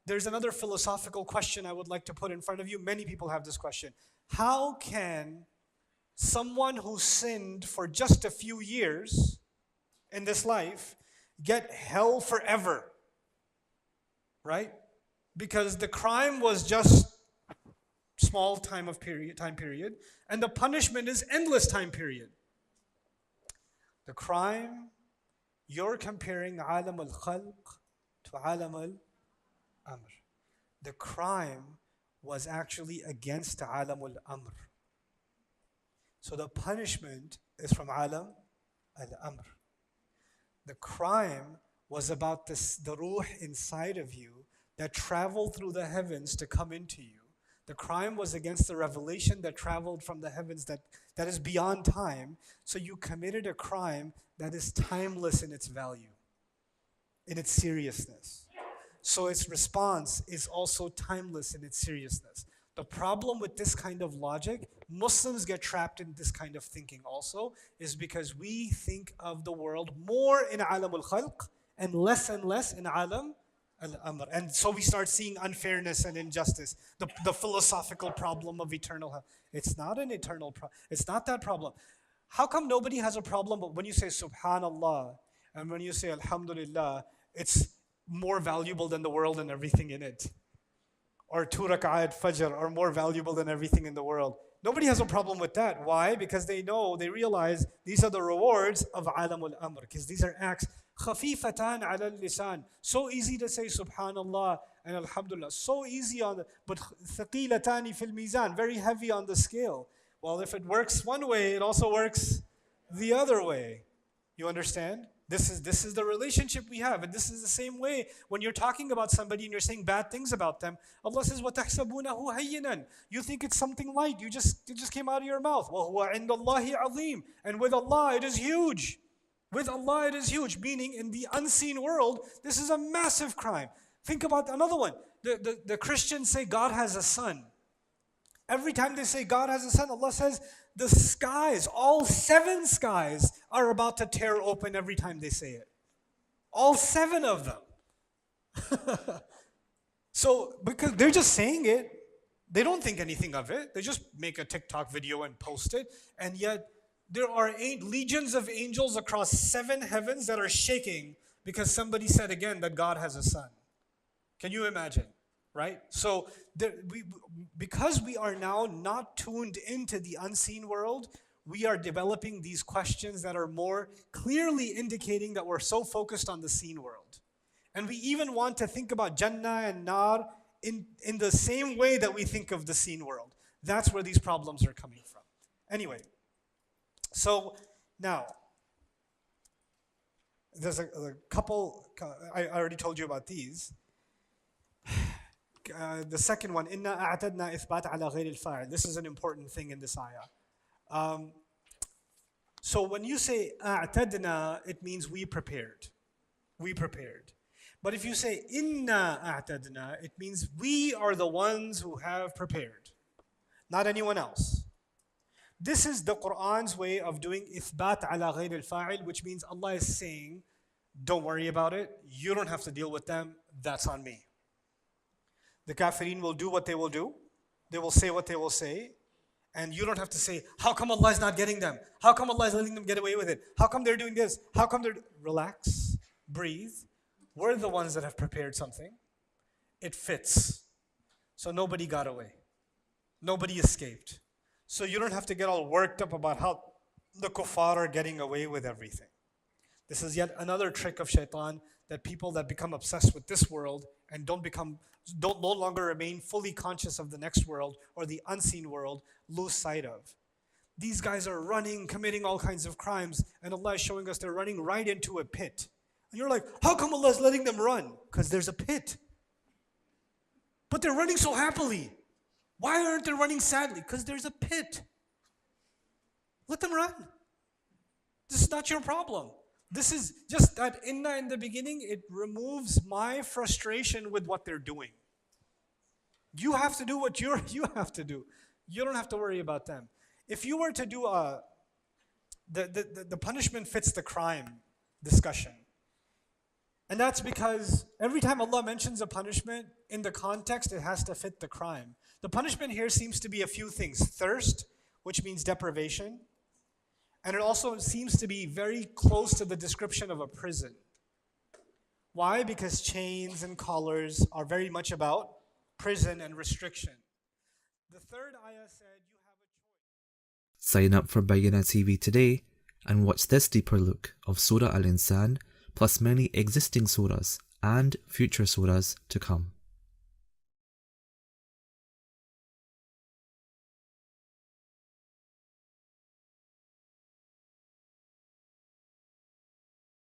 there's another philosophical question I would like to put in front of you. Many people have this question. How can someone who sinned for just a few years in this life get hell forever? Right? Because the crime was just small time period, and the punishment is endless time period. The crime, you're comparing alam al-khalq to alam al-amr. The crime was actually against alam al-amr. So the punishment is from alam al-amr. The crime was about the ruh inside of you that traveled through the heavens to come into you. The crime was against the revelation that traveled from the heavens that is beyond time. So you committed a crime that is timeless in its value, in its seriousness. So its response is also timeless in its seriousness. The problem with this kind of logic, Muslims get trapped in this kind of thinking also, is because we think of the world more in alam al-khalq and less in alam al-amr. And so we start seeing unfairness and injustice, the philosophical problem of eternal hell. It's not an eternal problem. It's not that problem. How come nobody has a problem, but when you say subhanallah and when you say alhamdulillah, it's more valuable than the world and everything in it? Or 2 rak'at fajr are more valuable than everything in the world. Nobody has a problem with that. Why? Because they realize these are the rewards of alam al-amr, because these are acts khafifatan ala al-lisan. So easy to say subhanallah and alhamdulillah. So easy but thaqilatani fil mizan, very heavy on the scale. Well, if it works one way, it also works the other way. You understand? This is the relationship we have, and this is the same way when you're talking about somebody and you're saying bad things about them. Allah says, وَتَحْسَبُونَهُ هَيِّنًا. You think it's something light. It just came out of your mouth. وَهُوَ عِنْدَ اللَّهِ عَظِيمٌ. And with Allah, it is huge. With Allah, it is huge. Meaning, in the unseen world, this is a massive crime. Think about another one. The Christians say God has a son. Every time they say God has a son, Allah says, the skies, all 7 skies are about to tear open every time they say it. All 7 of them. So, because they're just saying it, they don't think anything of it. They just make a TikTok video and post it. And yet, there are legions of angels across 7 heavens that are shaking because somebody said again that God has a son. Can you imagine? Right? So, because we are now not tuned into the unseen world, we are developing these questions that are more clearly indicating that we're so focused on the seen world. And we even want to think about Jannah and Nar in the same way that we think of the seen world. That's where these problems are coming from. Anyway, so now, there's a couple, I already told you about these. The second one, إِنَّا أَعْتَدْنَا إِثْبَاتَ عَلَى غَيْرِ الْفَاعِلِ. This is an important thing in this ayah. So when you say أَعْتَدْنَا, it means we prepared. We prepared. But if you say إِنَّا أَعْتَدْنَا, it means we are the ones who have prepared, not anyone else. This is the Qur'an's way of doing إِثْبَاتَ عَلَى غَيْرِ الْفَاعِلِ, which means Allah is saying, don't worry about it. You don't have to deal with them. That's on me. The kafirin will do what they will do. They will say what they will say. And you don't have to say, how come Allah is not getting them? How come Allah is letting them get away with it? How come they're doing this? How come they're... Relax, breathe. We're the ones that have prepared something. It fits. So nobody got away. Nobody escaped. So you don't have to get all worked up about how the kuffar are getting away with everything. This is yet another trick of shaitan, that people that become obsessed with this world and don't no longer remain fully conscious of the next world or the unseen world, lose sight of. These guys are running, committing all kinds of crimes, and Allah is showing us they're running right into a pit. And you're like, how come Allah is letting them run? Because there's a pit. But they're running so happily. Why aren't they running sadly? Because there's a pit. Let them run. This is not your problem. This is just that inna in the beginning, it removes my frustration with what they're doing. You have to do what you have to do. You don't have to worry about them. If you were to do the punishment fits the crime discussion, And that's because every time Allah mentions a punishment, in the context, it has to fit the crime. The punishment here seems to be a few things. Thirst, which means deprivation. And it also seems to be very close to the description of a prison. Why? Because chains and collars are very much about prison and restriction. The third ayah said, you have a choice. Sign up for Bayyinah TV today and watch this deeper look of Surah Al-Insan plus many existing surahs and future surahs to come.